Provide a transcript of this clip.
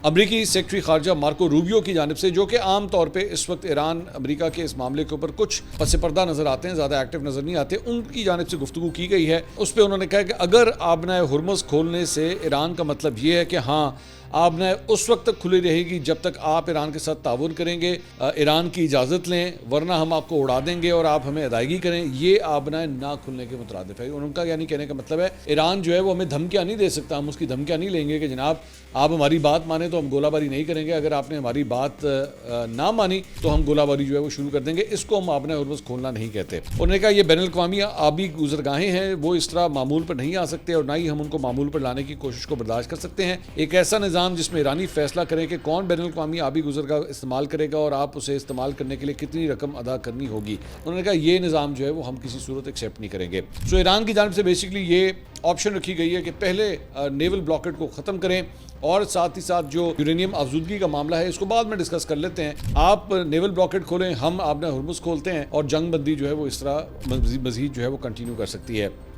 امریکی سیکرٹری خارجہ Marco Rubio کی جانب سے، جو کہ عام طور پہ اس وقت ایران امریکہ کے اس معاملے کے اوپر کچھ پس پردہ نظر آتے ہیں، زیادہ ایکٹیو نظر نہیں آتے، ان کی جانب سے گفتگو کی گئی ہے۔ اس پہ انہوں نے کہا کہ اگر آبنائے ہرمز کھولنے سے ایران کا مطلب یہ ہے کہ ہاں آبنائے اس وقت تک کھلی رہے گی جب تک آپ ایران کے ساتھ تعاون کریں گے، ایران کی اجازت لیں، ورنہ ہم آپ کو اڑا دیں گے اور آپ ہمیں ادائیگی کریں، یہ آبنائے نہ کھلنے کے مترادف ہے۔ ان کا یعنی کہنے کا مطلب ہے ایران جو ہے وہ ہمیں دھمکیاں نہیں دے سکتا، ہم اس کی دھمکیاں نہیں لیں گے کہ جناب آپ ہماری بات مانیں تو ہم گولہ باری نہیں کریں گے، اگر آپ نے ہماری بات نہ مانی تو ہم گولہ باری جو ہے وہ شروع کر دیں گے۔ اس کو ہم آبنائے ہرمز کھولنا نہیں کہتے۔ انہوں نے کہا یہ بین الاقوامی آبی گزرگاہیں ہیں، وہ اس طرح معمول پر نہیں آ سکتے اور نہ ہی ہم ان کو معمول پر لانے کی کوشش کو برداشت کر سکتے ہیں۔ ایک ایسا نظام جس میں ایرانی فیصلہ کریں کہ کون بین الاقوامی آبی گزرگاہ استعمال کرے گا اور آپ اسے استعمال کرنے کے لیے کتنی رقم ادا کرنی ہوگی، انہوں نے کہا یہ نظام جو ہے وہ ہم کسی صورت ایکسیپٹ نہیں کریں گے۔ سو ایران کی جانب سے بیسیکلی یہ آپشن رکھی گئی ہے کہ پہلے نیول بلاکیڈ کو ختم کریں اور ساتھ ہی ساتھ جو یورینیم افزودگی کا معاملہ ہے اس کو بعد میں ڈسکس کر لیتے ہیں۔ آپ نیول بلاکیڈ کھولیں، ہم آبنائے ہرمز کھولتے ہیں اور جنگ بندی جو ہے وہ اس طرح مزید جو ہے وہ کنٹینیو کر سکتی ہے۔